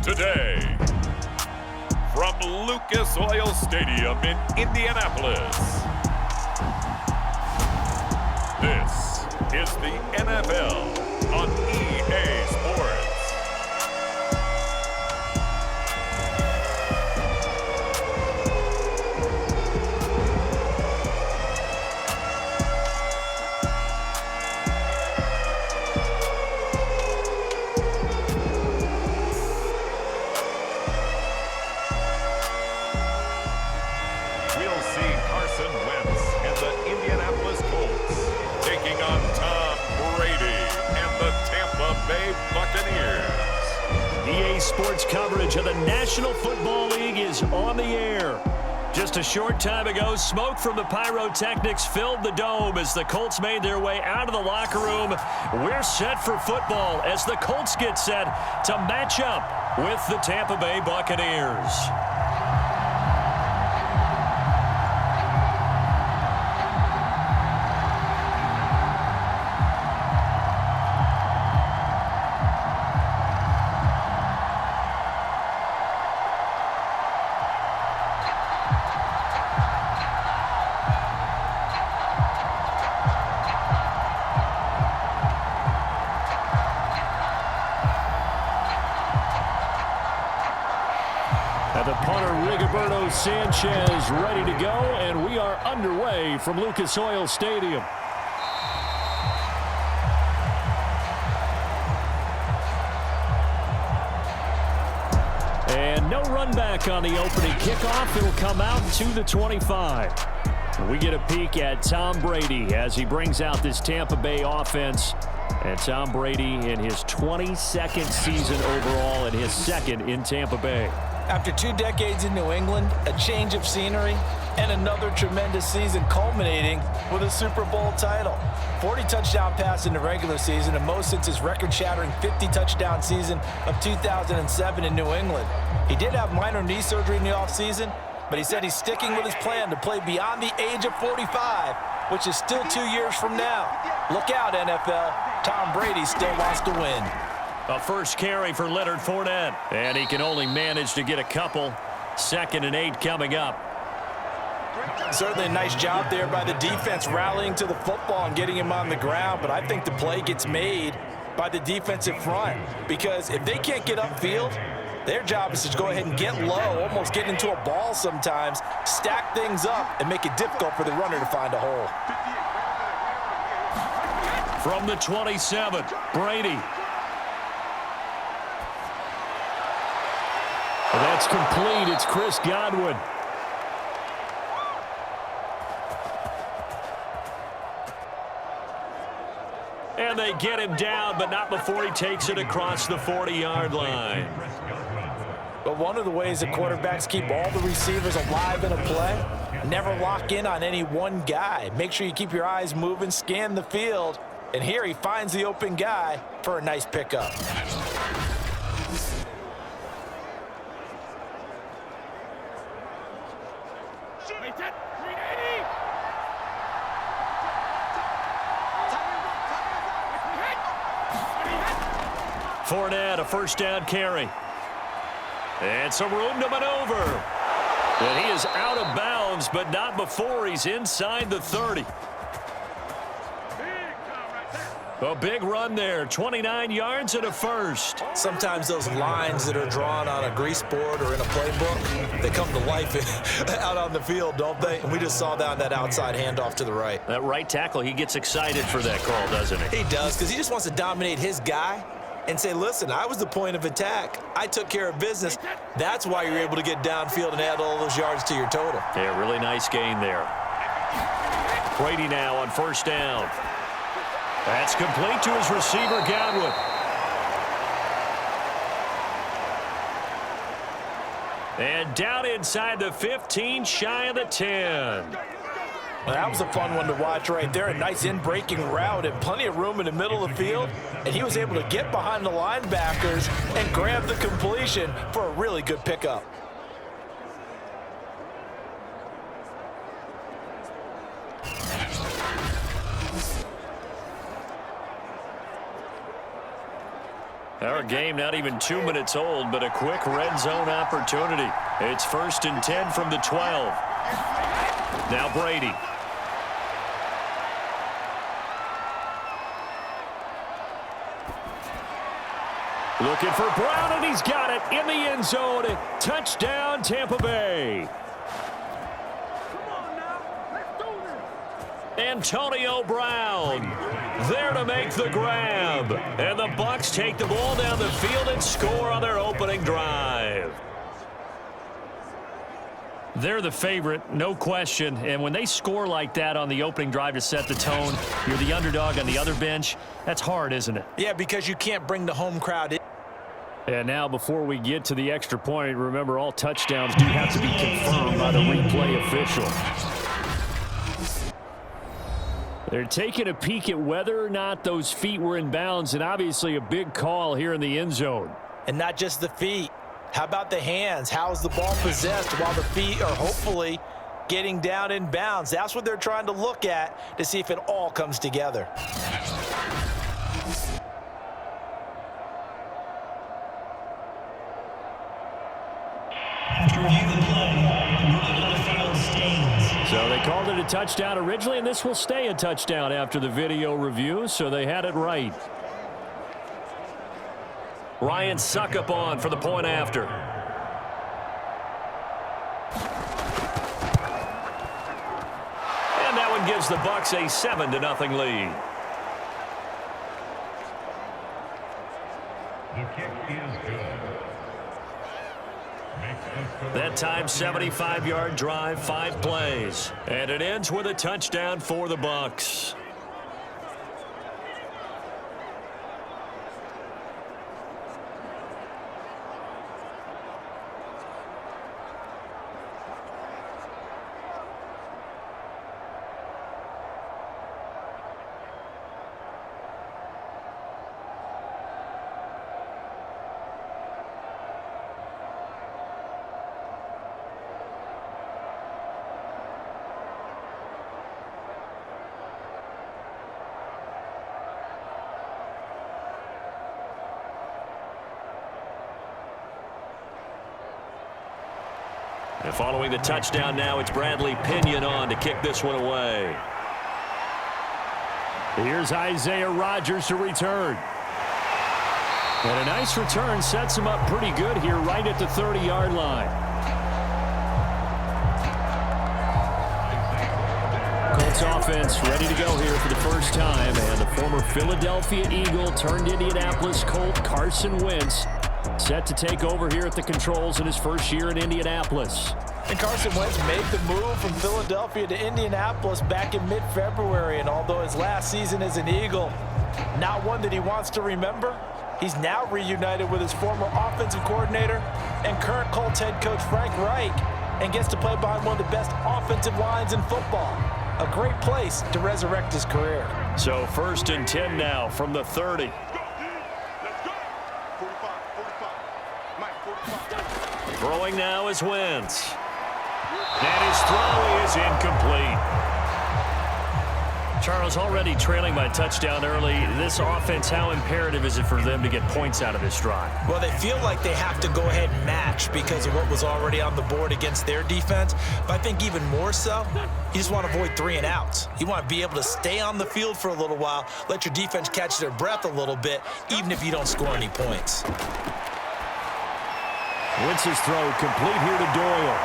today. From Lucas Oil Stadium in Indianapolis, this is the NFL on EA Sports. We'll see Carson, Wentz, and the Indianapolis Colts taking on Tom Brady and the Tampa Bay Buccaneers. EA Sports coverage of the National Football League is on the air. Just a short time ago, smoke from the pyrotechnics filled the dome as the Colts made their way out of the locker room. We're set for football as the Colts get set to match up with the Tampa Bay Buccaneers. The punter, Rigoberto Sanchez, ready to go, and we are underway from Lucas Oil Stadium. And no run back on the opening kickoff. It'll come out to the 25. We get a peek at Tom Brady as he brings out this Tampa Bay offense. And Tom Brady in his 22nd season overall and his second in Tampa Bay. After 2 decades in New England, a change of scenery, and another tremendous season culminating with a Super Bowl title. 40 touchdown pass in the regular season, and most since his record-shattering 50-touchdown season of 2007 in New England. He did have minor knee surgery in the offseason, but he said he's sticking with his plan to play beyond the age of 45, which is still 2 years from now. Look out, NFL. Tom Brady still wants to win. A first carry for Leonard Fournette, and he can only manage to get a couple. 2nd and 8 coming up. Certainly a nice job there by the defense rallying to the football and getting him on the ground, but I think the play gets made by the defensive front because if they can't get upfield, their job is to go ahead and get low, almost get into a ball sometimes, stack things up, and make it difficult for the runner to find a hole. From the 27, Brady. That's complete. It's Chris Godwin. And they get him down, but not before he takes it across the 40-yard line. But one of the ways that quarterbacks keep all the receivers alive in a play, never lock in on any one guy. Make sure you keep your eyes moving, scan the field, and here he finds the open guy for a nice pickup. Fournette, a first down carry. And some room to maneuver. And he is out of bounds, but not before he's inside the 30. A big run there, 29 yards and a first. Sometimes those lines that are drawn on a grease board or in a playbook, they come to life out on the field, don't they? And we just saw that on that outside handoff to the right. That right tackle, he gets excited for that call, doesn't he? He does, because he just wants to dominate his guy and say, listen, I was the point of attack. I took care of business. That's why you're able to get downfield and add all those yards to your total. Yeah, really nice gain there. Brady now on first down. That's complete to his receiver, Godwin. And down inside the 15, shy of the 10. Well, that was a fun one to watch right there. A nice in-breaking route and plenty of room in the middle of the field. And he was able to get behind the linebackers and grab the completion for a really good pickup. Our game not even 2 minutes old, but a quick red zone opportunity. It's 1st and 10 from the 12. Now Brady. Looking for Brown, and he's got it in the end zone. Touchdown, Tampa Bay. Antonio Brown there to make the grab. And the Bucs take the ball down the field and score on their opening drive. They're the favorite, no question. And when they score like that on the opening drive to set the tone, you're the underdog on the other bench. That's hard, isn't it? Yeah, because you can't bring the home crowd in. And now before we get to the extra point, remember all touchdowns do have to be confirmed by the replay official. They're taking a peek at whether or not those feet were in bounds, and obviously a big call here in the end zone. And not just the feet. How about the hands? How is the ball possessed while the feet are hopefully getting down in bounds? That's what they're trying to look at to see if it all comes together. After review the play, ruling on the field stands. So they called it a touchdown originally, and this will stay a touchdown after the video review, so they had it right. Ryan Suckup on for the point after. And that one gives the Bucs a 7-0 lead. The kick is good. That time, 75-yard drive, 5 plays. And it ends with a touchdown for the Bucs. And following the touchdown now, it's Bradley Pinion on to kick this one away. Here's Isaiah Rodgers to return. And a nice return sets him up pretty good here right at the 30-yard line. Colts offense ready to go here for the first time. And the former Philadelphia Eagle turned Indianapolis Colt Carson Wentz set to take over here at the controls in his first year in Indianapolis. And Carson Wentz made the move from Philadelphia to Indianapolis back in mid-February. And although his last season as an Eagle, not one that he wants to remember, he's now reunited with his former offensive coordinator and current Colts head coach Frank Reich, and gets to play behind one of the best offensive lines in football. A great place to resurrect his career. So 1st and 10 now from the 30. Throwing now is Wentz. And his throw is incomplete. Charles, already trailing by touchdown early. This offense, how imperative is it for them to get points out of this drive? Well, they feel like they have to go ahead and match because of what was already on the board against their defense. But I think even more so, you just want to avoid 3 and outs. You want to be able to stay on the field for a little while, let your defense catch their breath a little bit, even if you don't score any points. Wentz's throw complete here to Doyle.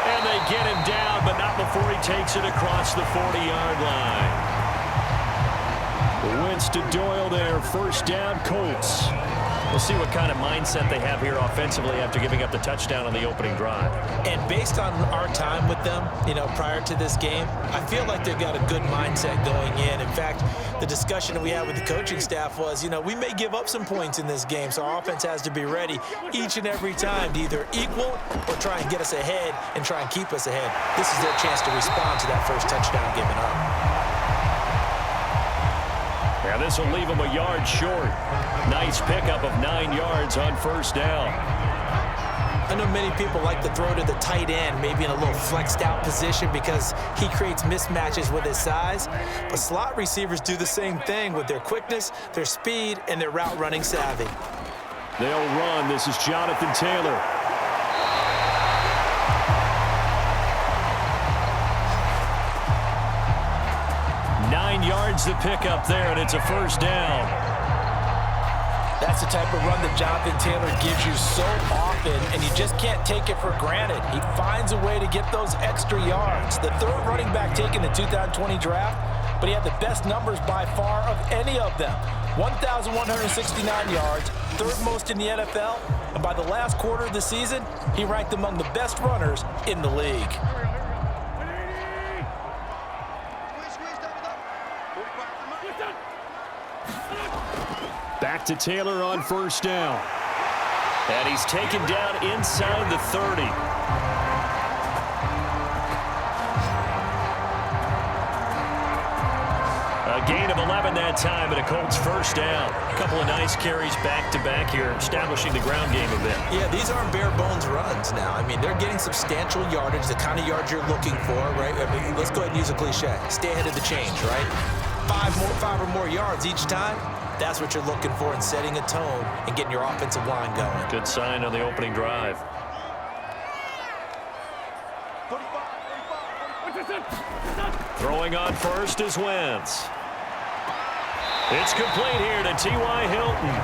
And they get him down, but not before he takes it across the 40-yard line. Wentz to Doyle there, first down, Colts. We'll see what kind of mindset they have here offensively after giving up the touchdown on the opening drive. And based on our time with them, prior to this game, I feel like they've got a good mindset going in. In fact, the discussion that we had with the coaching staff was, we may give up some points in this game, so our offense has to be ready each and every time to either equal or try and get us ahead and try and keep us ahead. This is their chance to respond to that first touchdown given up. Yeah, this will leave him a yard short. Nice pickup of 9 yards on first down. I know many people like to throw to the tight end, maybe in a little flexed out position because he creates mismatches with his size. But slot receivers do the same thing with their quickness, their speed, and their route running savvy. They'll run. This is Jonathan Taylor. Yards the pickup there, and it's a first down. That's the type of run that Jonathan Taylor gives you so often, and you just can't take it for granted. He finds a way to get those extra yards. The third running back taken in the 2020 draft, but he had the best numbers by far of any of them. 1,169 yards, third most in the NFL, and by the last quarter of the season, he ranked among the best runners in the league. Back to Taylor on first down. And he's taken down inside the 30. A gain of 11 that time, and a Colts first down. A couple of nice carries back-to-back here, establishing the ground game a bit. Yeah, these aren't bare-bones runs now. I mean, they're getting substantial yardage, the kind of yards you're looking for, right? I mean, let's go ahead and use a cliche. Stay ahead of the change, right? Five or more yards each time. That's what you're looking for in setting a tone and getting your offensive line going. Good sign on the opening drive. Throwing on first is Wentz. It's complete here to T.Y. Hilton.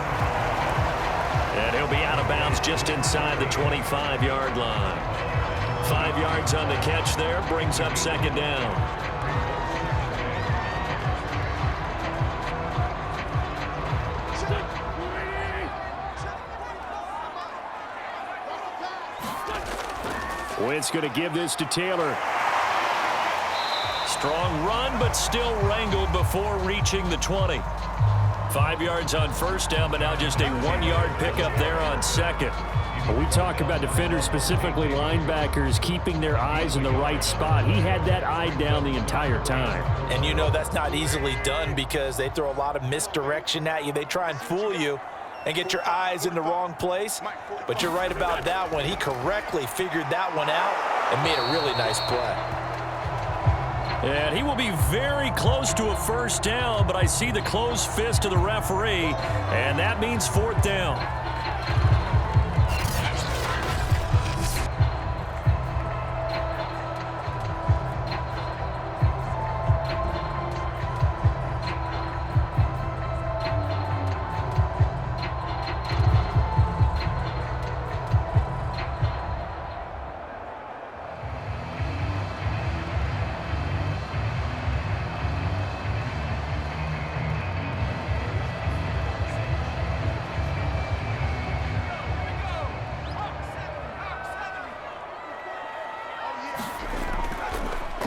And he'll be out of bounds just inside the 25-yard line. 5 yards on the catch there, brings up second down. Wentz going to give this to Taylor. Strong run, but still wrangled before reaching the 20. 5 yards on first down, but now just a 1-yard pickup there on second. When we talk about defenders, specifically linebackers, keeping their eyes in the right spot, he had that eye down the entire time. And you know that's not easily done because they throw a lot of misdirection at you. They try and fool you and get your eyes in the wrong place. But you're right about that one. He correctly figured that one out and made a really nice play. And he will be very close to a first down, but I see the closed fist of the referee, and that means fourth down.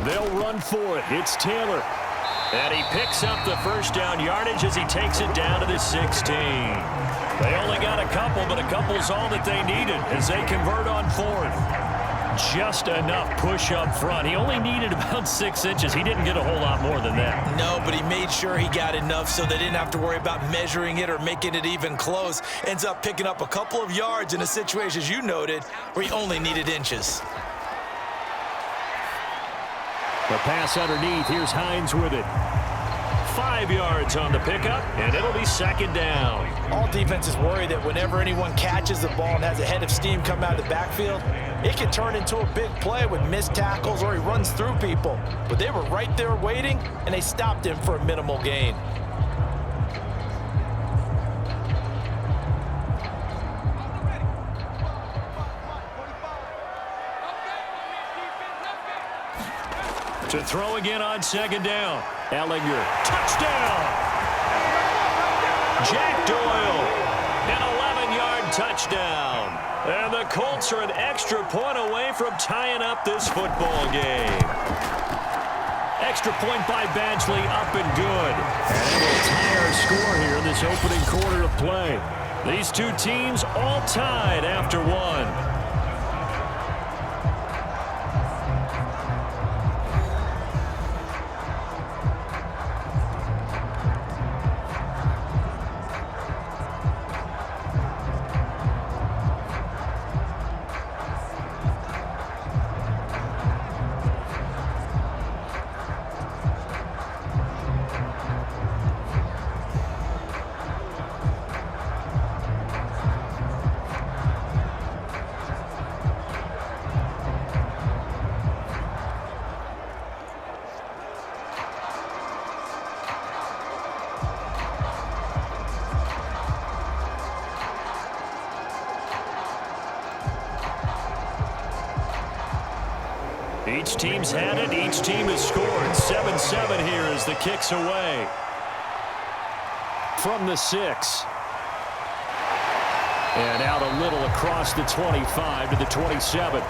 They'll run for it. It's Taylor. And he picks up the first down yardage as he takes it down to the 16. They only got a couple, but a couple's all that they needed as they convert on fourth. Just enough push up front. He only needed about 6 inches. He didn't get a whole lot more than that. No, but he made sure he got enough so they didn't have to worry about measuring it or making it even close. Ends up picking up a couple of yards in a situation, as you noted, where he only needed inches. The pass underneath. Here's Hines with it. 5 yards on the pickup, and it'll be second down. All defenses worry that whenever anyone catches the ball and has a head of steam come out of the backfield, it can turn into a big play with missed tackles or he runs through people. But they were right there waiting, and they stopped him for a minimal gain. To throw again on second down. Ehlinger, touchdown! Jack Doyle, an 11-yard touchdown. And the Colts are an extra point away from tying up this football game. Extra point by Badgley, up and good. And we'll tie our score here in this opening quarter of play. These two teams all tied after one. Each team's had it. Each team has scored. 7-7 here as the kick's away. From the 6. And out a little across the 25 to the 27.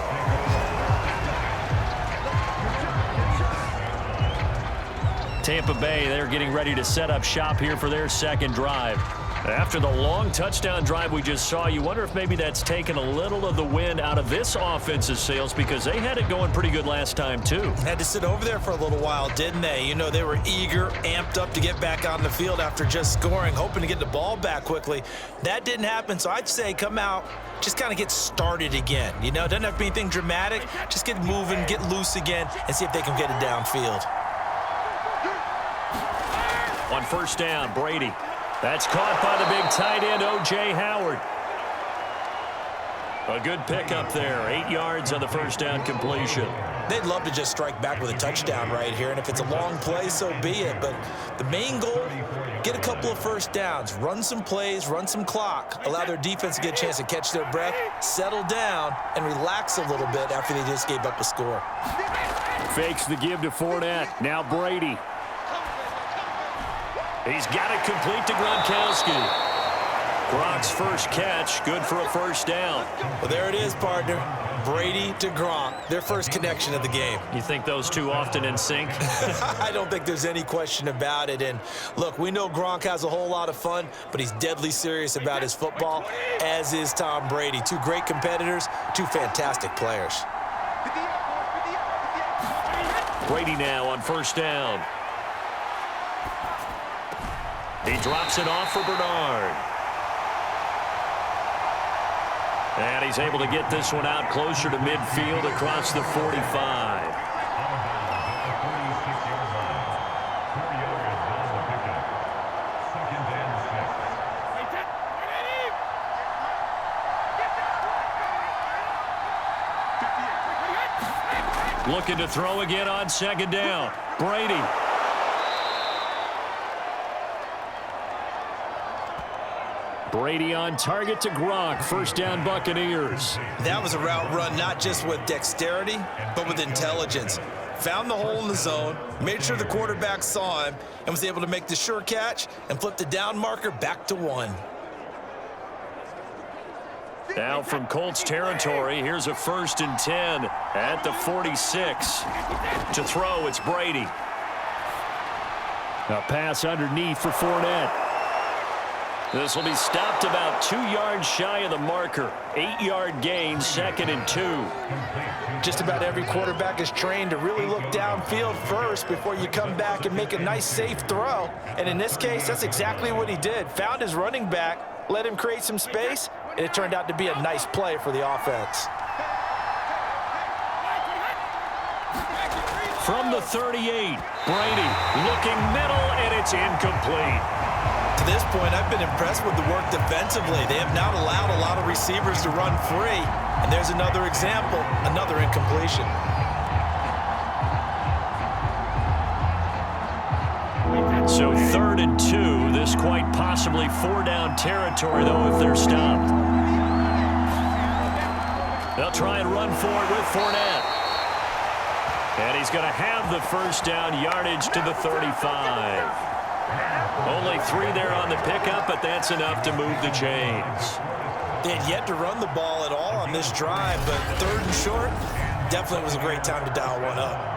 Tampa Bay, they're getting ready to set up shop here for their second drive. After the long touchdown drive we just saw, you wonder if maybe that's taken a little of the wind out of this offensive sails, because they had it going pretty good last time too. Had to sit over there for a little while, didn't they? You know, they were eager, amped up to get back on the field after just scoring, hoping to get the ball back quickly. That didn't happen, so I'd say come out, just kind of get started again. You know, it doesn't have to be anything dramatic. Just get moving, get loose again, and see if they can get it downfield. On first down, Brady. That's caught by the big tight end, O.J. Howard. A good pickup there. 8 yards on the first down completion. They'd love to just strike back with a touchdown right here, and if it's a long play, so be it. But the main goal, get a couple of first downs, run some plays, run some clock, allow their defense to get a chance to catch their breath, settle down, and relax a little bit after they just gave up a score. Fakes the give to Fournette. Now Brady. He's got it complete to Gronkowski. Gronk's first catch, good for a first down. Well, there it is, partner. Brady to Gronk, their first connection of the game. You think those two often in sync? I don't think there's any question about it. And look, we know Gronk has a whole lot of fun, but he's deadly serious about his football, as is Tom Brady. Two great competitors, two fantastic players. Brady now on first down. He drops it off for Bernard. And he's able to get this one out closer to midfield across the 45. Looking to throw again on second down. Brady. Brady on target to Gronk. First down, Buccaneers. That was a route run not just with dexterity, but with intelligence. Found the hole in the zone, made sure the quarterback saw him, and was able to make the sure catch and flip the down marker back to 1. Now from Colts territory, here's a 1st and 10 at the 46. To throw, it's Brady. A pass underneath for Fournette. This will be stopped about 2 yards shy of the marker. 8-yard gain, 2nd and 2. Just about every quarterback is trained to really look downfield first before you come back and make a nice, safe throw. And in this case, that's exactly what he did. Found his running back, let him create some space, and it turned out to be a nice play for the offense. From the 38, Brady looking middle, and it's incomplete. To this point, I've been impressed with the work defensively. They have not allowed a lot of receivers to run free. And there's another example, another incompletion. So 3rd and 2. This quite possibly 4-down territory, though, if they're stopped. They'll try and run for it with Fournette. And he's going to have the first down, yardage to the 35. Only 3 there on the pickup, but that's enough to move the chains. They had yet to run the ball at all on this drive, but 3rd and short definitely was a great time to dial one up.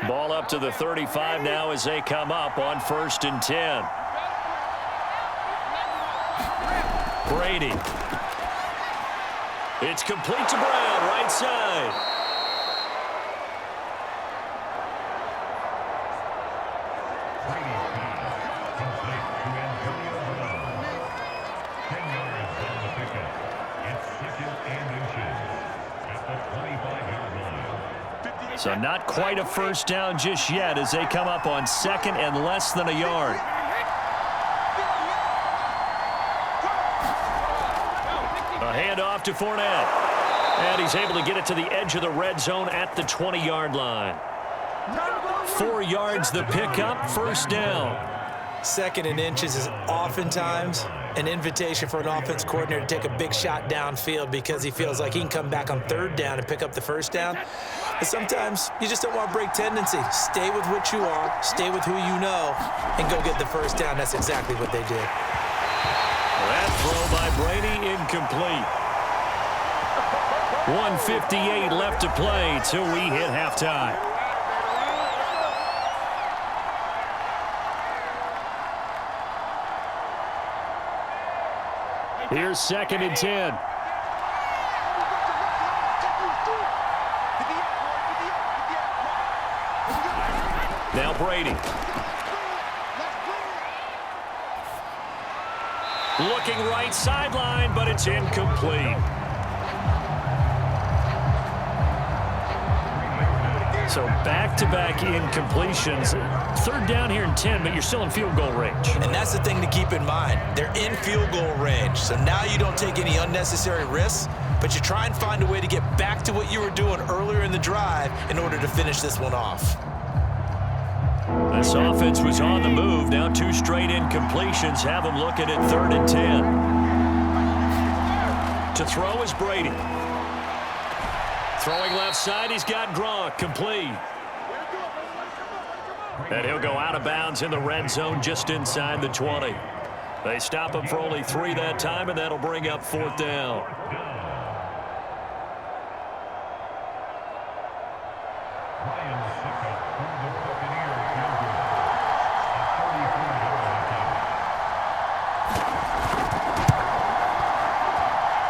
Ball up to the 35 now as they come up on 1st and 10. Brady. It's complete to Brown, right side. So not quite a first down just yet as they come up on 2nd and less than a yard. A handoff to Fournette. And he's able to get it to the edge of the red zone at the 20-yard line. 4 yards the pickup, first down. 2nd and inches is oftentimes an invitation for an offense coordinator to take a big shot downfield because he feels like he can come back on 3rd down and pick up the first down. But sometimes you just don't want to break tendency. Stay with what you are, stay with who you know, and go get the first down. That's exactly what they did. That throw by Brady incomplete. 1:58 left to play till we hit halftime. Here's 2nd and 10. Now Brady. Looking right sideline, but it's incomplete. So back-to-back incompletions. 3rd down here and 10, but you're still in field goal range. And that's the thing to keep in mind. They're in field goal range. So now you don't take any unnecessary risks, but you try and find a way to get back to what you were doing earlier in the drive in order to finish this one off. This offense was on the move. Now 2 straight incompletions have them looking at 3rd and 10. To throw is Brady. Throwing left side, he's got Gronk, complete. And he'll go out of bounds in the red zone just inside the 20. They stop him for only 3 that time, and that'll bring up 4th down.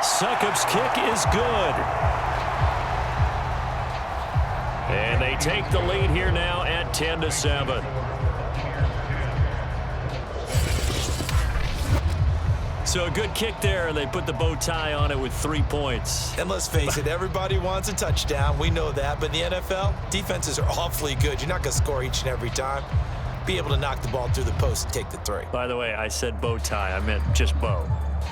Succop's kick is good. And they take the lead here now at 10-7. So a good kick there, and they put the bow tie on it with 3 points. And let's face it, everybody wants a touchdown. We know that. But in the NFL, defenses are awfully good. You're not going to score each and every time. Be able to knock the ball through the post and take the 3. By the way, I said bow tie. I meant just bow.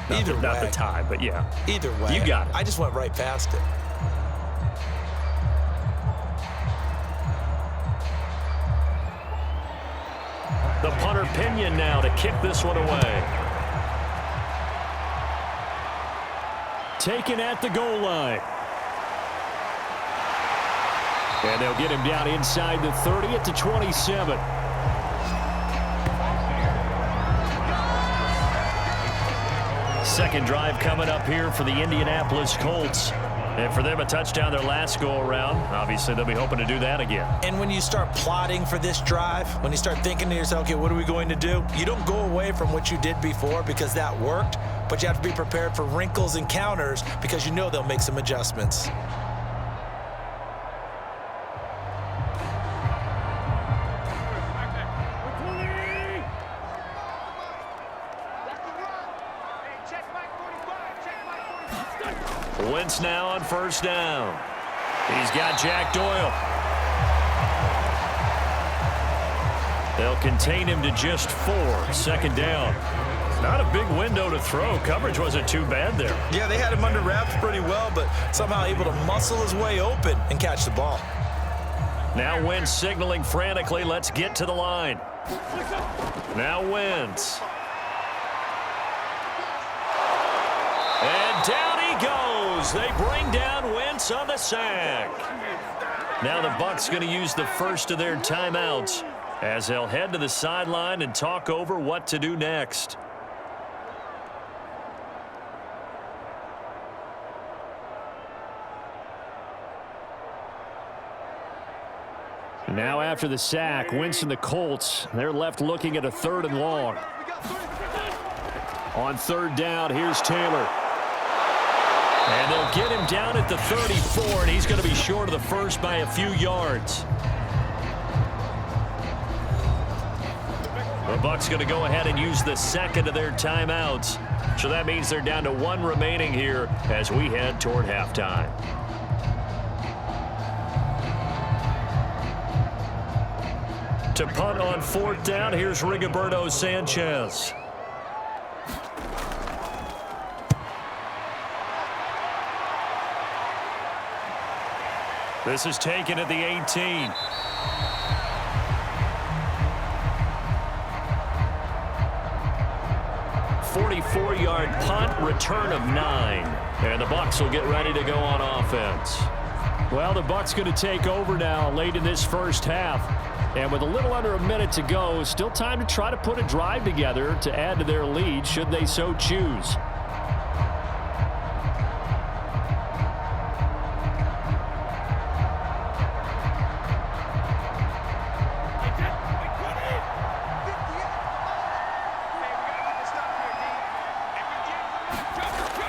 Not the tie, but yeah. Either way. You got it. I just went right past it. The punter Pinion now to kick this one away. Taken at the goal line. And they'll get him down inside the 30 at the 27. Second drive coming up here for the Indianapolis Colts. And for them, a touchdown their last go-around. Obviously, they'll be hoping to do that again. And when you start plotting for this drive, when you start thinking to yourself, okay, what are we going to do? You don't go away from what you did before because that worked, but you have to be prepared for wrinkles and counters because you know they'll make some adjustments. Wentz now on first down. He's got Jack Doyle. They'll contain him to just 4. 2nd down. Not a big window to throw. Coverage wasn't too bad there. Yeah, they had him under wraps pretty well, but somehow able to muscle his way open and catch the ball. Now Wentz signaling frantically, let's get to the line. Now Wentz. And down he goes. They bring down Wentz on the sack. Now the Bucs going to use the first of their timeouts as they'll head to the sideline and talk over what to do next. Now after the sack, Wentz and the Colts, they're left looking at a 3rd and long. On 3rd down, here's Taylor. And they'll get him down at the 34, and he's going to be short of the first by a few yards. The Bucs going to go ahead and use the second of their timeouts. So that means they're down to 1 remaining here as we head toward halftime. To punt on 4th down, here's Rigoberto Sanchez. This is taken at the 18. .44-yard punt, return of 9. And the Bucs will get ready to go on offense. Well, the Bucs going to take over now late in this first half. And with a little under a minute to go, still time to try to put a drive together to add to their lead should they so choose.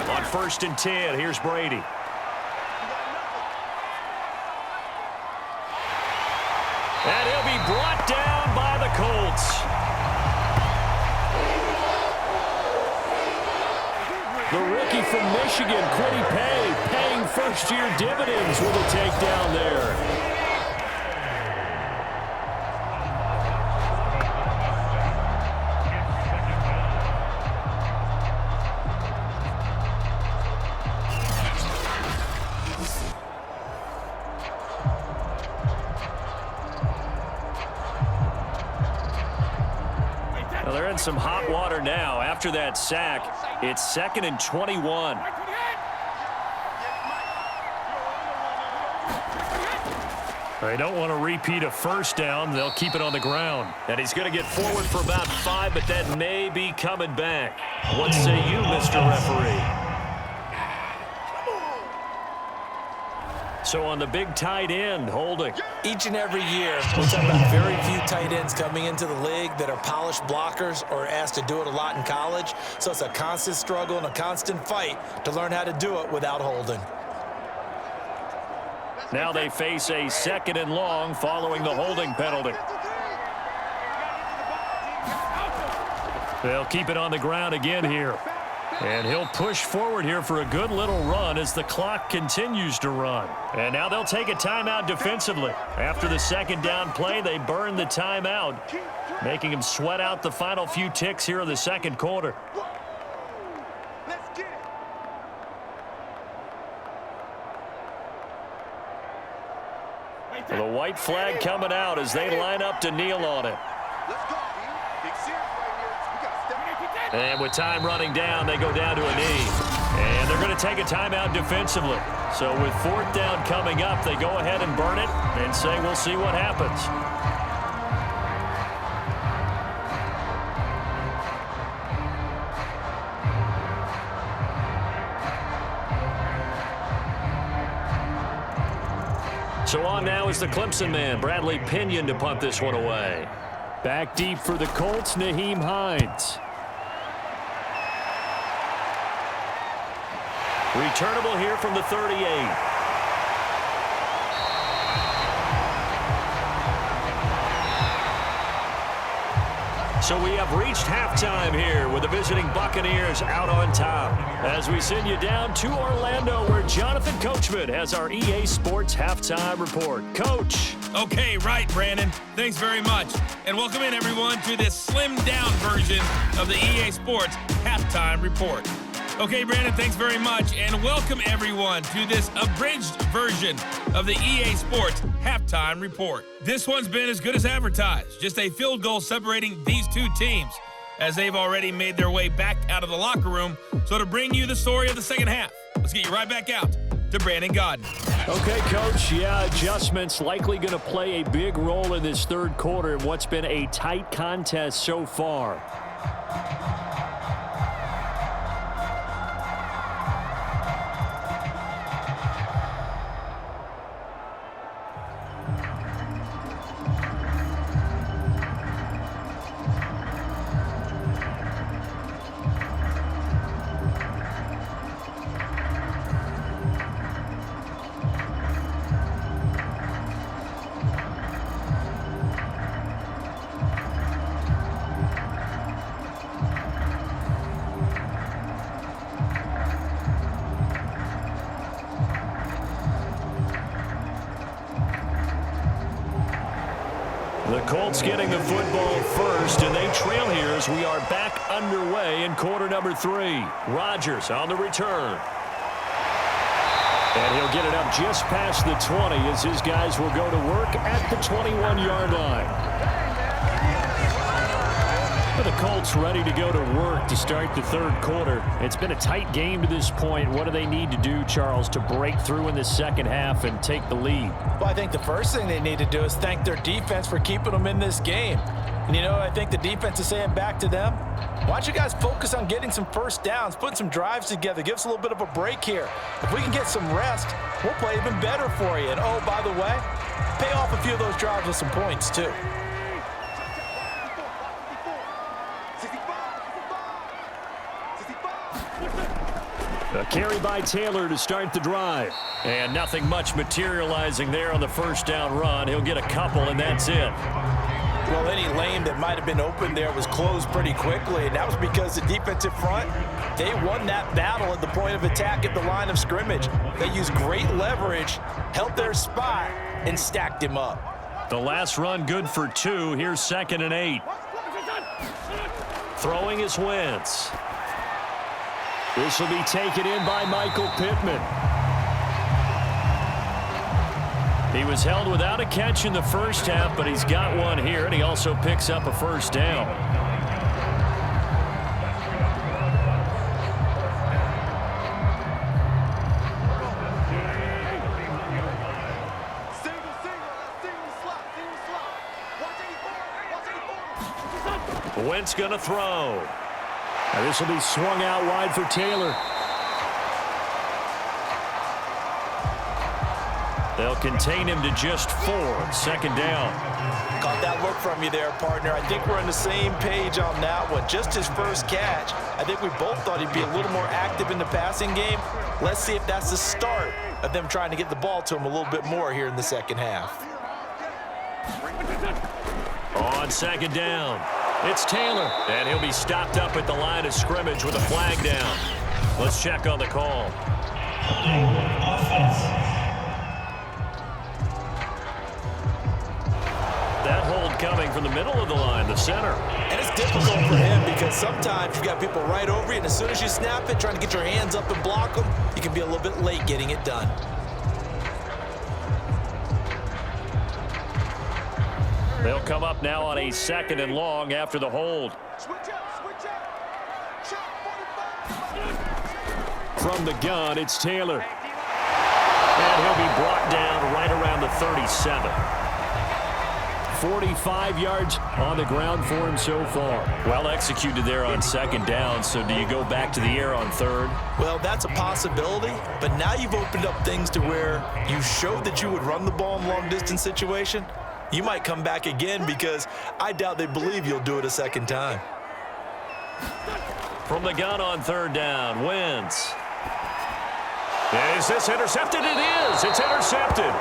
On 1st and 10, here's Brady. And he'll be brought down by the Colts. The rookie from Michigan, Quiddy Pay, paying first-year dividends with a takedown there. They're in some hot water now. After that sack, it's 2nd and 21. They don't want to repeat a first down. They'll keep it on the ground. And he's going to get forward for about 5, but that may be coming back. What say you, Mr. Referee? So on the big tight end, holding. Each and every year, we're talking about very few tight ends coming into the league that are polished blockers or asked to do it a lot in college. So it's a constant struggle and a constant fight to learn how to do it without holding. Now they face a 2nd and long following the holding penalty. They'll keep it on the ground again here. And he'll push forward here for a good little run as the clock continues to run. And now they'll take a timeout defensively. After the 2nd down play, they burn the timeout, making him sweat out the final few ticks here in the 2nd quarter. The white flag coming out as they line up to kneel on it. And with time running down, they go down to a knee. And they're going to take a timeout defensively. So with 4th down coming up, they go ahead and burn it and say we'll see what happens. So on now is the Clemson man, Bradley Pinion, to punt this one away. Back deep for the Colts, Nyheim Hines. Returnable here from the 38. So we have reached halftime here with the visiting Buccaneers out on top. As we send you down to Orlando, where Jonathan Coachman has our EA Sports Halftime Report. Coach. Okay, right, Brandon. Thanks very much. And welcome in, everyone, to this slimmed-down version of the EA Sports Halftime Report. Okay, Brandon, thanks very much, and welcome everyone to this abridged version of the EA Sports Halftime Report. This one's been as good as advertised, just a field goal separating these two teams, as they've already made their way back out of the locker room. So to bring you the story of the second half, let's get you right back out to Brandon Godwin. Okay, Coach, adjustments likely going to play a big role in this 3rd quarter in what's been a tight contest so far. The Colts getting the football first, and they trail here as we are back underway in quarter number 3. Rodgers on the return. And he'll get it up just past the 20 as his guys will go to work at the 21-yard line. The Colts ready to go to work to start the third quarter. It's been a tight game to this point. What do they need to do, Charles, to break through in the second half and take the lead? Well, I think the first thing they need to do is thank their defense for keeping them in this game. And, I think the defense is saying back to them, why don't you guys focus on getting some first downs, putting some drives together, give us a little bit of a break here. If we can get some rest, we'll play even better for you. And, oh, by the way, pay off a few of those drives with some points, too. A carry by Taylor to start the drive. And nothing much materializing there on the first down run. He'll get a couple, and that's it. Well, any lane that might have been open there was closed pretty quickly, and that was because the defensive front, they won that battle at the point of attack at the line of scrimmage. They used great leverage, held their spot, and stacked him up. The last run good for 2. Here's 2nd and 8. Throwing is Wentz. This will be taken in by Michael Pittman. He was held without a catch in the first half, but he's got one here, and he also picks up a first down. Wentz going to throw. Now this will be swung out wide for Taylor. They'll contain him to just 4. 2nd down. Caught that look from you there, partner. I think we're on the same page on that one. Just his first catch. I think we both thought he'd be a little more active in the passing game. Let's see if that's the start of them trying to get the ball to him a little bit more here in the second half. On 2nd down, it's Taylor, and he'll be stopped up at the line of scrimmage with a flag down. Let's check on the call. Offense. That hold coming from the middle of the line, the center. And it's difficult for him because sometimes you've got people right over you, and as soon as you snap it, trying to get your hands up and block them, you can be a little bit late getting it done. They'll come up now on a 2nd and long after the hold. From the gun, it's Taylor. And he'll be brought down right around the 37. 45 yards on the ground for him so far. Well executed there on 2nd down, so do you go back to the air on 3rd? Well, that's a possibility, but now you've opened up things to where you showed that you would run the ball in long-distance situation. You might come back again because I doubt they believe you'll do it a 2nd time. From the gun on 3rd down, Wentz. Is this intercepted? It is. It's intercepted.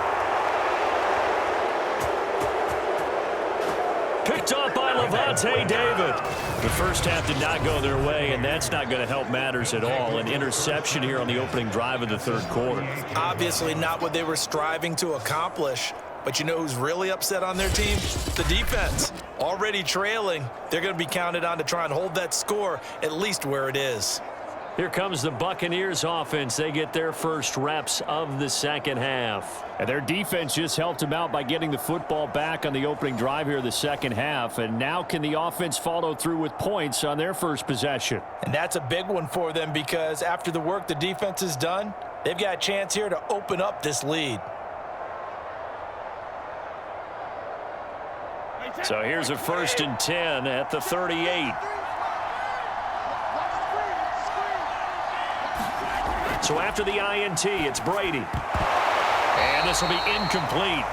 Picked off by Levante David. The first half did not go their way, and that's not going to help matters at all. An interception here on the opening drive of the 3rd quarter. Obviously not what they were striving to accomplish. But you know who's really upset on their team? The defense. Already trailing, they're going to be counted on to try and hold that score at least where it is. Here comes the Buccaneers offense. They get their first reps of the second half. And their defense just helped them out by getting the football back on the opening drive here of the second half. And now can the offense follow through with points on their first possession? And that's a big one for them because after the work the defense has done, they've got a chance here to open up this lead. So here's a 1st and 10 at the 38. So after the INT, it's Brady. And this will be incomplete.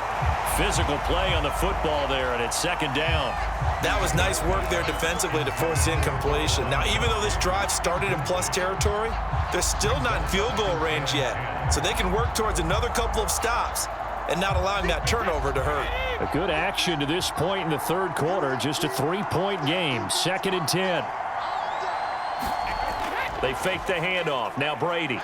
Physical play on the football there, and it's 2nd down. That was nice work there defensively to force incompletion. Now, even though this drive started in plus territory, they're still not in field goal range yet. So they can work towards another couple of stops and not allowing that turnover to hurt. A good action to this point in the 3rd quarter. Just a 3-point game. 2nd and 10. They fake the handoff. Now Brady.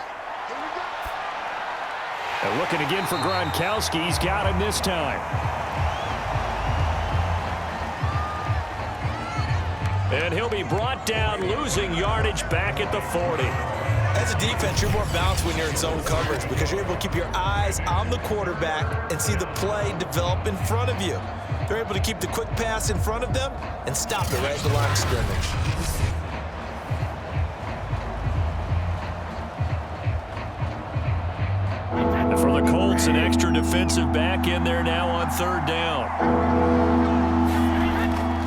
And looking again for Gronkowski. He's got him this time. And he'll be brought down, losing yardage back at the 40. As a defense, you're more balanced when you're in zone coverage because you're able to keep your eyes on the quarterback and see the play develop in front of you. They're able to keep the quick pass in front of them and stop it right at the line of scrimmage. And for the Colts, an extra defensive back in there now on third down.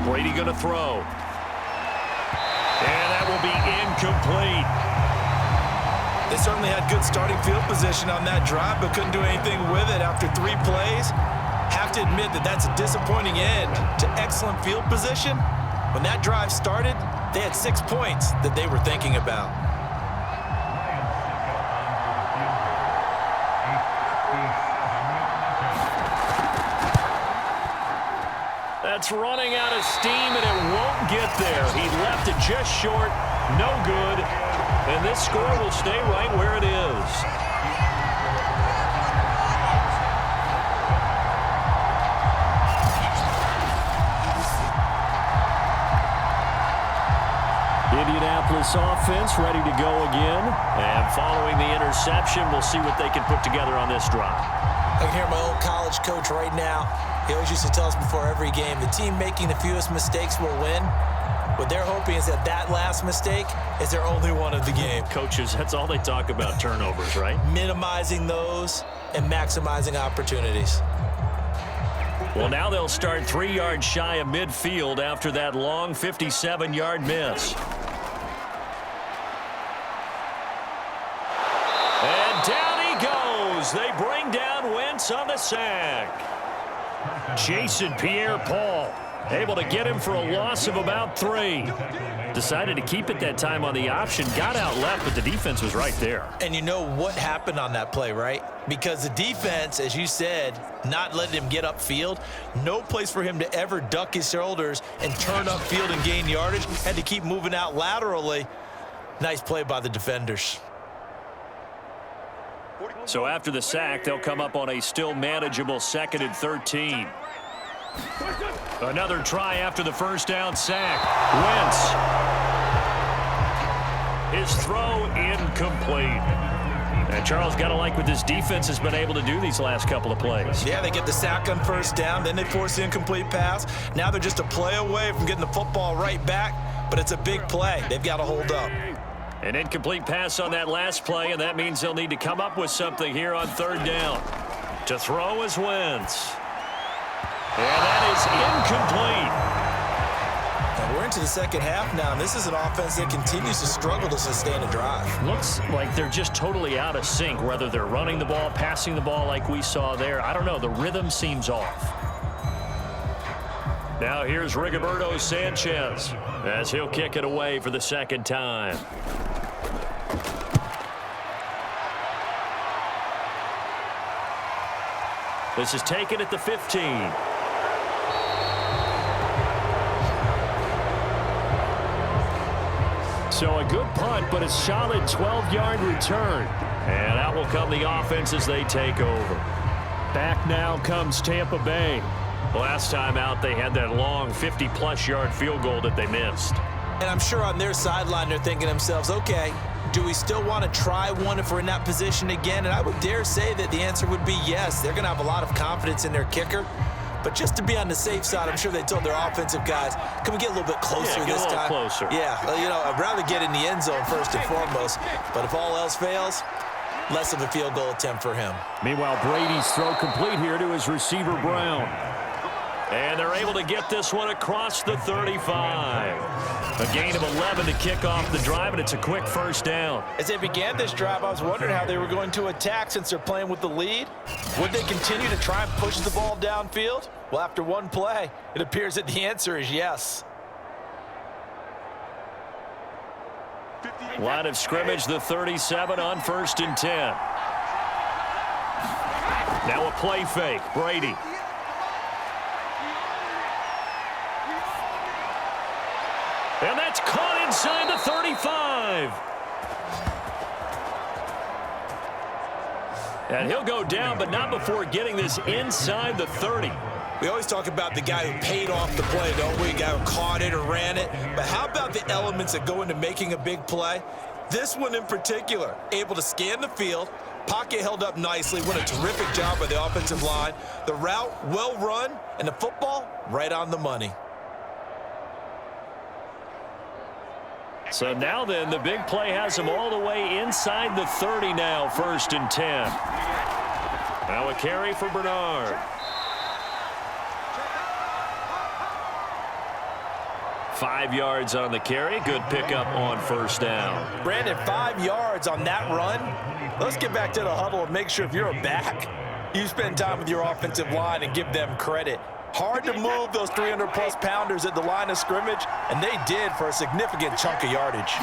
Brady going to throw. And that will be incomplete. They certainly had good starting field position on that drive, but couldn't do anything with it after 3 plays. Have to admit that that's a disappointing end to excellent field position. When that drive started, they had 6 points that they were thinking about. That's running out of steam, and it won't get there. He left it just short. No good. And this score will stay right where it is. Indianapolis offense ready to go again. And following the interception, we'll see what they can put together on this drive. I can hear my old college coach right now. He always used to tell us before every game, the team making the fewest mistakes will win. What they're hoping is that that last mistake is their only one of the game. Coaches, that's all they talk about, turnovers, right? Minimizing those and maximizing opportunities. Well, now they'll start 3 yards shy of midfield after that long 57-yard miss. And down he goes. They bring down Wentz on the sack. Jason Pierre-Paul able to get him for a loss of about 3. Decided to keep it that time on the option. Got out left, but the defense was right there. And you know what happened on that play, right? Because the defense, as you said, not letting him get upfield. No place for him to ever duck his shoulders and turn upfield and gain yardage. Had to keep moving out laterally. Nice play by the defenders. So after the sack, they'll come up on a still manageable 2nd and 13. Another try after the first down sack. Wentz. His throw incomplete. And Charles, got to like what this defense has been able to do these last couple of plays. Yeah, they get the sack on first down, then they force the incomplete pass. Now they're just a play away from getting the football right back, but it's a big play. They've got to hold up. An incomplete pass on that last play, and that means they'll need to come up with something here on third down. To throw is Wentz. And that is incomplete. And we're into the second half now, and this is an offense that continues to struggle to sustain a drive. Looks like they're just totally out of sync, whether they're running the ball, passing the ball like we saw there. I don't know. The rhythm seems off. Now here's Rigoberto Sanchez as he'll kick it away for the second time. This is taken at the 15. So a good punt, but a solid 12-yard return. And out will come the offense as they take over. Back now comes Tampa Bay. Last time out, they had that long 50-plus yard field goal that they missed. And I'm sure on their sideline, they're thinking to themselves, okay, do we still want to try one if we're in that position again? And I would dare say that the answer would be yes. They're going to have a lot of confidence in their kicker. But just to be on the safe side, I'm sure they told their offensive guys, can we get a little bit closer this time? Closer. Yeah, you know, I'd rather get in the end zone first and foremost. But if all else fails, less of a field goal attempt for him. Meanwhile, Brady's throw complete here to his receiver, Brown. And they're able to get this one across the 35. A gain of 11 to kick off the drive, and it's a quick first down. As they began this drive, I was wondering how they were going to attack since they're playing with the lead. Would they continue to try and push the ball downfield? Well, after one play, it appears that the answer is yes. Line of scrimmage, the 37 on 1st and 10. Now a play fake, Brady. And that's caught inside the 35. And he'll go down, but not before getting this inside the 30. We always talk about the guy who paid off the play, don't we? The guy who caught it or ran it. But how about the elements that go into making a big play? This one in particular, able to scan the field, pocket held up nicely. What a terrific job by the offensive line. The route well run, and the football right on the money. So now then, the big play has him all the way inside the 30 now, 1st and 10. Now a carry for Bernard. 5 yards on the carry. Good pickup on 1st down. Brandon, 5 yards on that run. Let's get back to the huddle and make sure if you're a back, you spend time with your offensive line and give them credit. Hard to move those 300-plus pounders at the line of scrimmage, and they did for a significant chunk of yardage.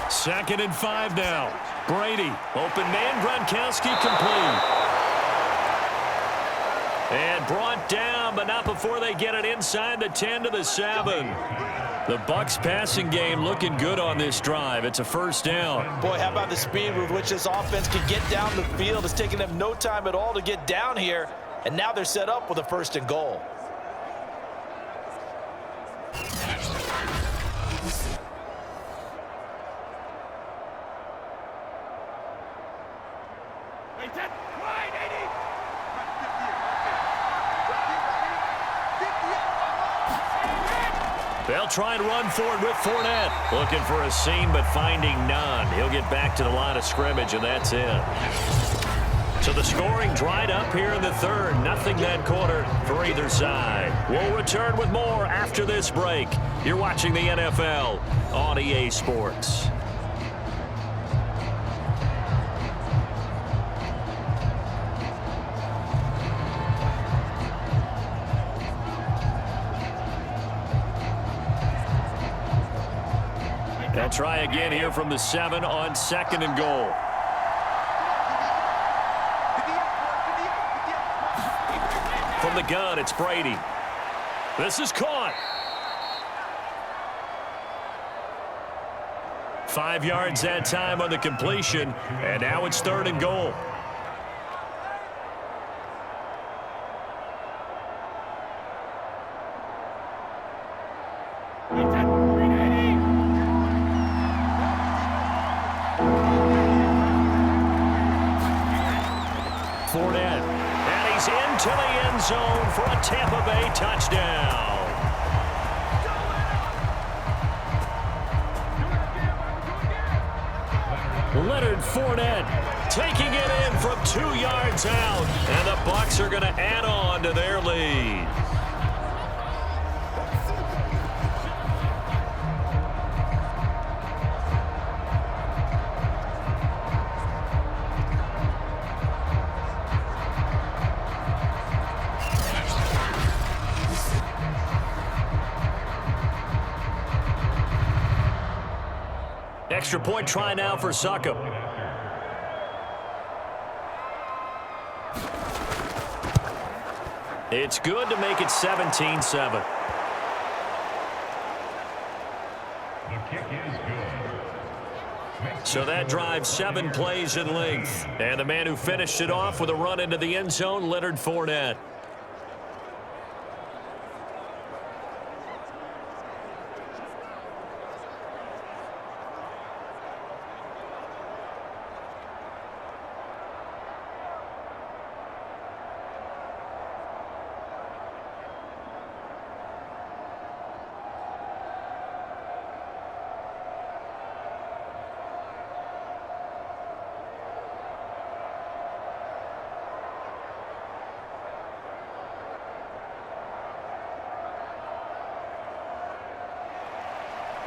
2nd and 5 now. Brady, open man, Gronkowski complete. And brought down, but not before they get it inside the 10 to the 7. The Bucs passing game looking good on this drive. It's a 1st down. Boy, how about the speed with which this offense can get down the field? It's taking them no time at all to get down here. And now they're set up with a 1st and goal. They'll try and run forward with Fournette. Looking for a seam, but finding none. He'll get back to the line of scrimmage, and that's it. So the scoring dried up here in the 3rd. Nothing that quarter for either side. We'll return with more after this break. You're watching the NFL on EA Sports. They'll try again here from the 7 on 2nd and goal. From the gun, it's Brady. This is caught. 5 yards that time on the completion, and now it's 3rd and goal. Fournette, and he's into the end zone for a Tampa Bay touchdown. Leonard Fournette taking it in from 2 yards out, and the Bucs are going to add on to their lead. Extra point try now for Succop. It's good to make it 17-7. The kick is good. So that drive 7 plays in length. And the man who finished it off with a run into the end zone, Leonard Fournette.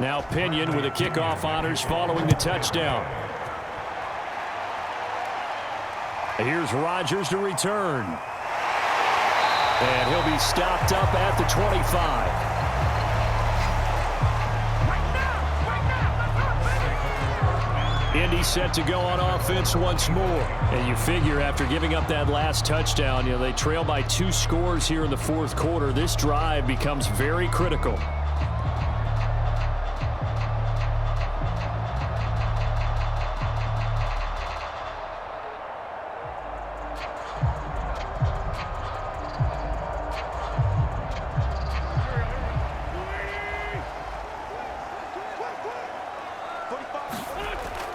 Now Pinion with the kickoff honors following the touchdown. Here's Rodgers to return. And he'll be stopped up at the 25. Indy set to go on offense once more. And you figure after giving up that last touchdown, they trail by 2 scores here in the 4th quarter. This drive becomes very critical.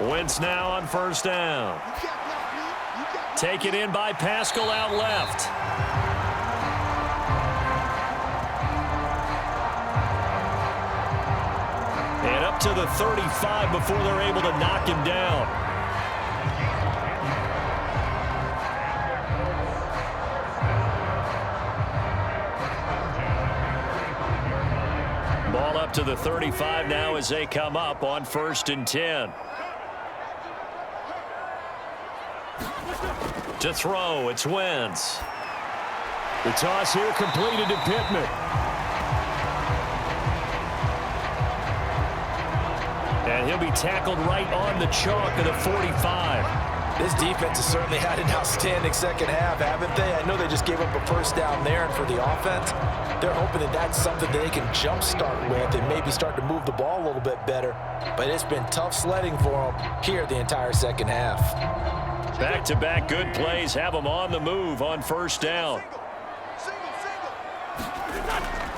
Wentz now on first down. Taken in by Pascal out left. And up to the 35 before they're able to knock him down. Ball up to the 35 now as they come up on 1st and 10. To throw, it's Wentz. The toss here completed to Pittman. And he'll be tackled right on the chalk of the 45. This defense has certainly had an outstanding second half, haven't they? I know they just gave up a first down there, and for the offense, they're hoping that that's something that they can jumpstart with and maybe start to move the ball a little bit better. But it's been tough sledding for them here the entire second half. Back-to-back good plays have them on the move on first down.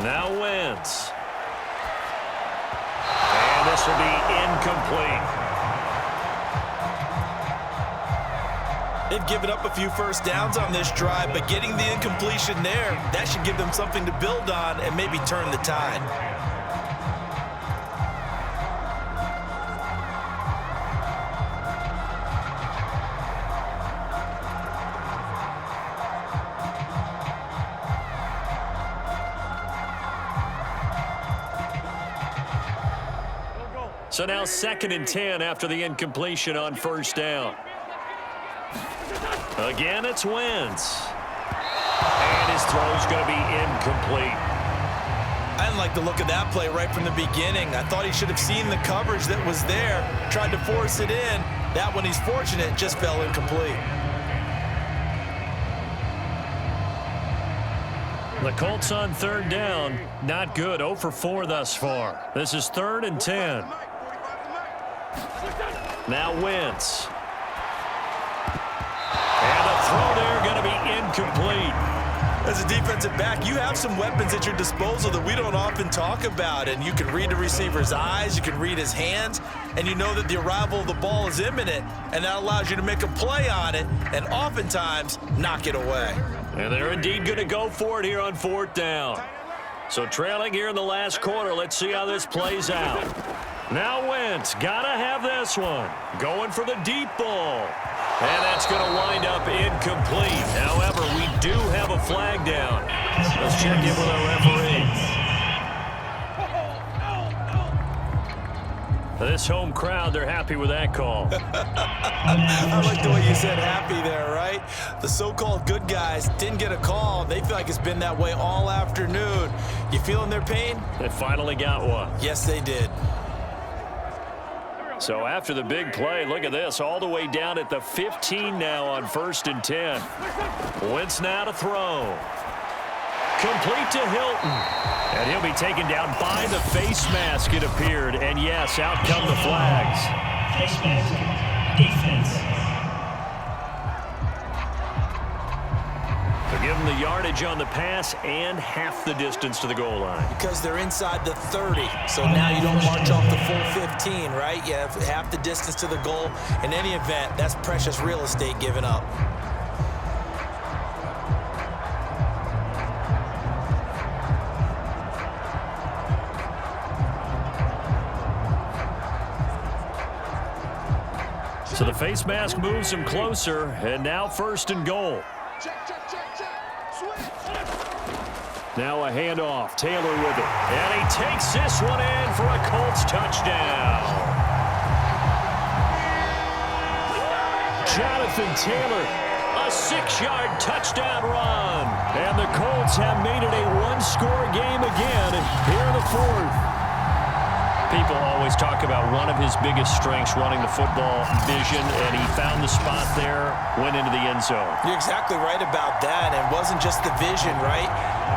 Now Wentz. And this will be incomplete. They've given up a few first downs on this drive, but getting the incompletion there, that should give them something to build on and maybe turn the tide. So now 2nd and 10 after the incompletion on first down. Again, it's Wentz. And his throw's going to be incomplete. I didn't like the look of that play right from the beginning. I thought he should have seen the coverage that was there, tried to force it in. That one, he's fortunate, just fell incomplete. The Colts on 3rd down. Not good. 0 for 4 thus far. This is 3rd and 10. Now Wentz. And the throw there going to be incomplete. As a defensive back, you have some weapons at your disposal that we don't often talk about. And you can read the receiver's eyes, you can read his hands, and you know that the arrival of the ball is imminent, and that allows you to make a play on it and oftentimes knock it away. And they're indeed going to go for it here on 4th down. So trailing here in the last quarter, let's see how this plays out. Now Wentz, gotta have this one. Going for the deep ball. And that's going to wind up incomplete. However, we do have a flag down. Let's check in with our referee. This home crowd, they're happy with that call. I like the way you said happy there, right? The so-called good guys didn't get a call. They feel like it's been that way all afternoon. You feeling their pain? They finally got one. Yes, they did. So after the big play, look at this, all the way down at the 15 now on 1st and 10. Wentz now to throw. Complete to Hilton. And he'll be taken down by the face mask, it appeared. And yes, out come the flags. Face mask, defense. They'll give him the yardage on the pass and half the distance to the goal line. Because they're inside the 30, so now you don't march off the full 15, right? You have half the distance to the goal. In any event, that's precious real estate given up. So the face mask moves him closer, and now 1st and goal. Now a handoff. Taylor with it. And he takes this one in for a Colts touchdown. Jonathan Taylor, a 6-yard touchdown run. And the Colts have made it a one-score game again here in the 4th. People always talk about one of his biggest strengths running the football, vision, and he found the spot there, went into the end zone. You're exactly right about that. And it wasn't just the vision, right?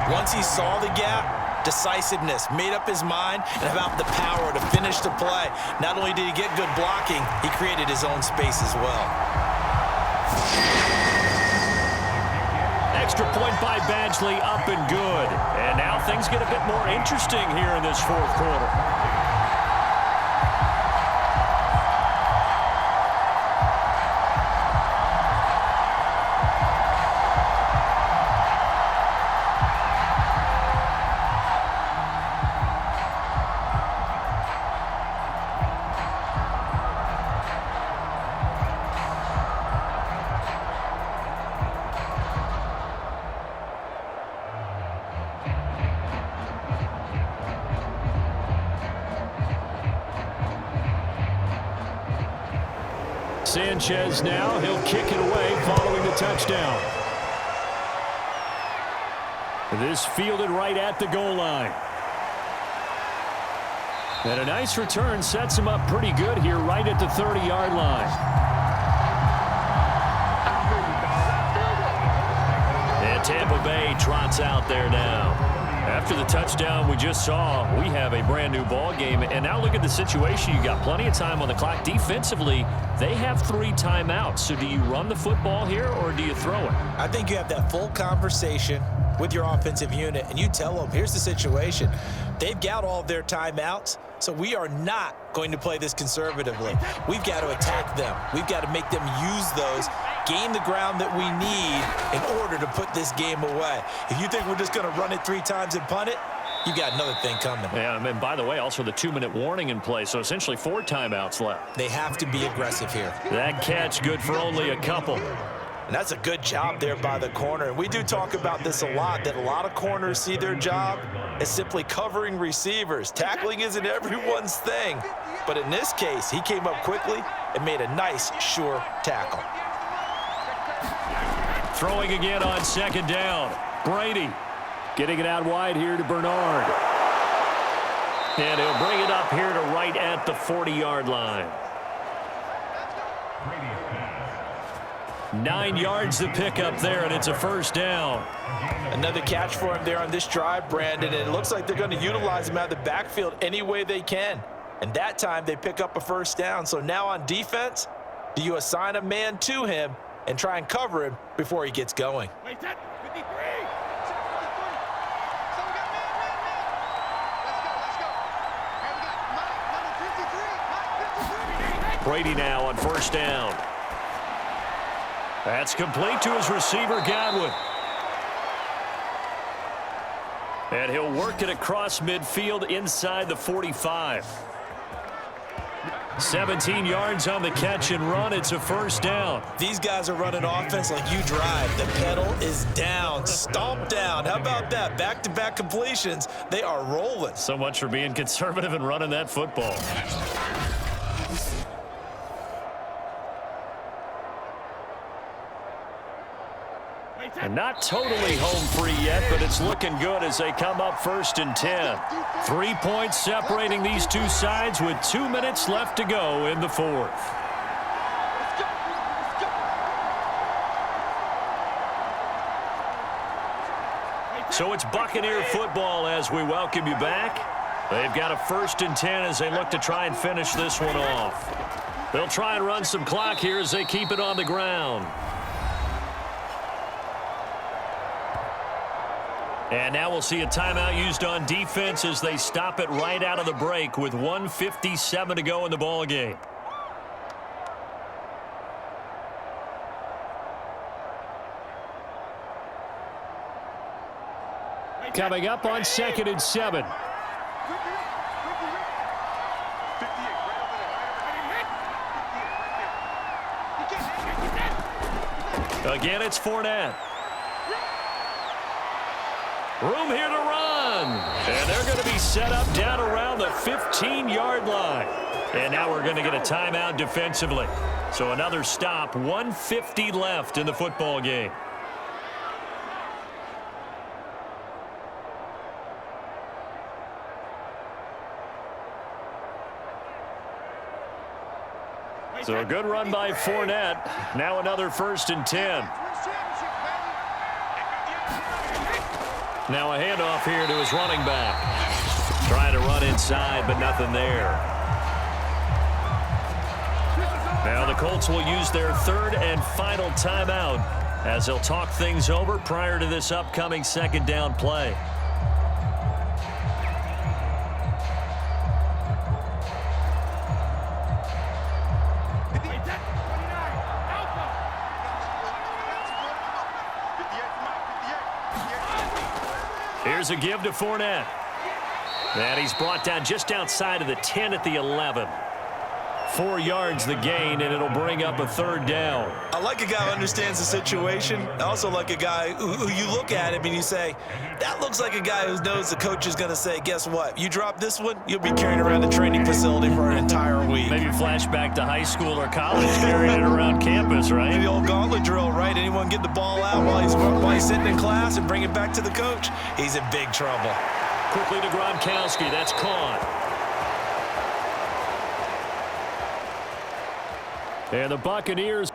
Once he saw the gap, decisiveness, made up his mind, and about the power to finish the play. Not only did he get good blocking, he created his own space as well. Extra point by Badgley, up and good. And now things get a bit more interesting here in this 4th quarter. Sanchez now. He'll kick it away following the touchdown. This fielded right at the goal line. And a nice return sets him up pretty good here right at the 30-yard line. And Tampa Bay trots out there now. After the touchdown we just saw, we have a brand new ball game. And now look at the situation. You got plenty of time on the clock. Defensively, they have 3 timeouts. So do you run the football here or do you throw it? I think you have that full conversation with your offensive unit, and you tell them, here's the situation. They've got all of their timeouts, so we are not going to play this conservatively. We've got to attack them. We've got to make them use those, gain the ground that we need in order to put this game away. If you think we're just going to run it 3 times and punt it, you got another thing coming. Yeah, and by the way, also the 2-minute warning in play, so essentially 4 timeouts left. They have to be aggressive here. That catch good for only a couple. And that's a good job there by the corner. And we do talk about this a lot, that a lot of corners see their job as simply covering receivers. Tackling isn't everyone's thing. But in this case, he came up quickly and made a nice, sure tackle. Throwing again on 2nd down. Brady getting it out wide here to Bernard. And he'll bring it up here to right at the 40-yard line. 9 yards to pick up there, and it's a 1st down. Another catch for him there on this drive, Brandon, and it looks like they're going to utilize him out of the backfield any way they can. And that time they pick up a 1st down. So now on defense, do you assign a man to him and try and cover him before he gets going? Brady now on 1st down. That's complete to his receiver, Godwin. And he'll work it across midfield inside the 45. 17 yards on the catch and run. It's a 1st down. These guys are running offense like you drive. The pedal is down, stomp down. How about that? Back-to-back completions. They are rolling. So much for being conservative and running that football. And not totally home free yet, but it's looking good as they come up 1st and 10. 3 points separating these two sides with 2 minutes left to go in the 4th. So it's Buccaneer football as we welcome you back. They've got a 1st and 10 as they look to try and finish this one off. They'll try and run some clock here as they keep it on the ground. And now we'll see a timeout used on defense as they stop it right out of the break with 1:57 to go in the ball game. Coming up on 2nd and 7. Again, it's Fournette. Room here to run. And they're going to be set up down around the 15-yard line. And now we're going to get a timeout defensively. So another stop, 1:50 left in the football game. So a good run by Fournette. Now another 1st and 10. Now a handoff here to his running back. Trying to run inside, but nothing there. Now the Colts will use their 3rd and final timeout as they'll talk things over prior to this upcoming 2nd down play. Here's a give to Fournette. And he's brought down just outside of the 10 at the 11. 4 yards the gain, and it'll bring up a 3rd down. I like a guy who understands the situation. I also like a guy who you look at him and you say, that looks like a guy who knows the coach is going to say, guess what? You drop this one, you'll be carrying around the training facility for an entire week. Maybe flashback to high school or college, carrying it around campus, right? Maybe the old gauntlet drill, right? Anyone get the ball out while he's sitting in class and bring it back to the coach? He's in big trouble. Quickly to Gronkowski. That's caught. And the Buccaneers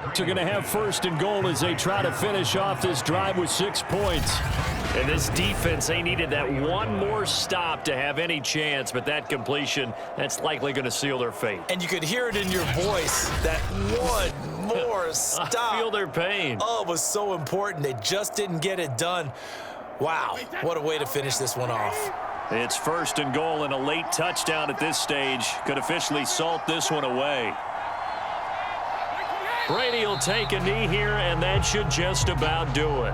are going to have 1st and goal as they try to finish off this drive with 6 points. And this defense, they needed that one more stop to have any chance, but that completion, that's likely going to seal their fate. And you could hear it in your voice, that one more stop. I feel their pain. Oh, it was so important. They just didn't get it done. Wow, what a way to finish this one off. It's 1st and goal and a late touchdown at this stage. Could officially salt this one away. Brady will take a knee here, and that should just about do it.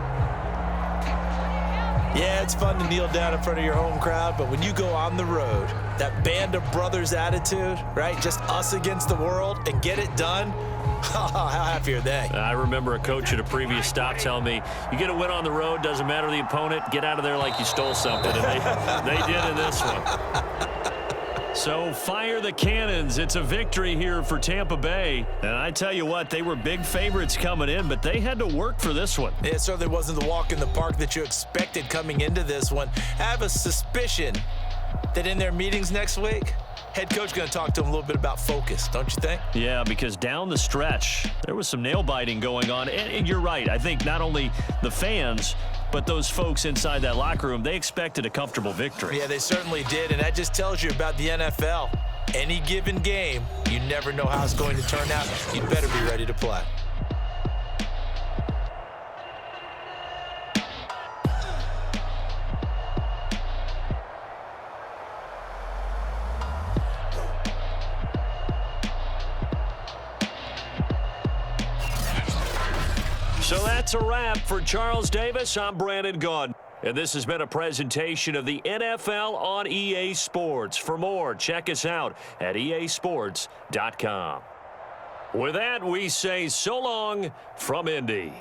Yeah, it's fun to kneel down in front of your home crowd, but when you go on the road, that band of brothers attitude, right? Just us against the world and get it done. How happy are they? I remember a coach at a previous stop telling me, you get a win on the road, doesn't matter the opponent, get out of there like you stole something. And they did in this one. So fire the cannons. It's a victory here for Tampa Bay. And I tell you what, they were big favorites coming in, but they had to work for this one. It certainly wasn't the walk in the park that you expected coming into this one. I have a suspicion that in their meetings next week, head coach going to talk to him a little bit about focus, don't you think? Yeah, because down the stretch, there was some nail-biting going on. And you're right. I think not only the fans, but those folks inside that locker room, they expected a comfortable victory. Yeah, they certainly did, and that just tells you about the NFL. Any given game, you never know how it's going to turn out. You'd better be ready to play. So that's a wrap for Charles Davis. I'm Brandon Gaudin. And this has been a presentation of the NFL on EA Sports. For more, check us out at easports.com. With that, we say so long from Indy.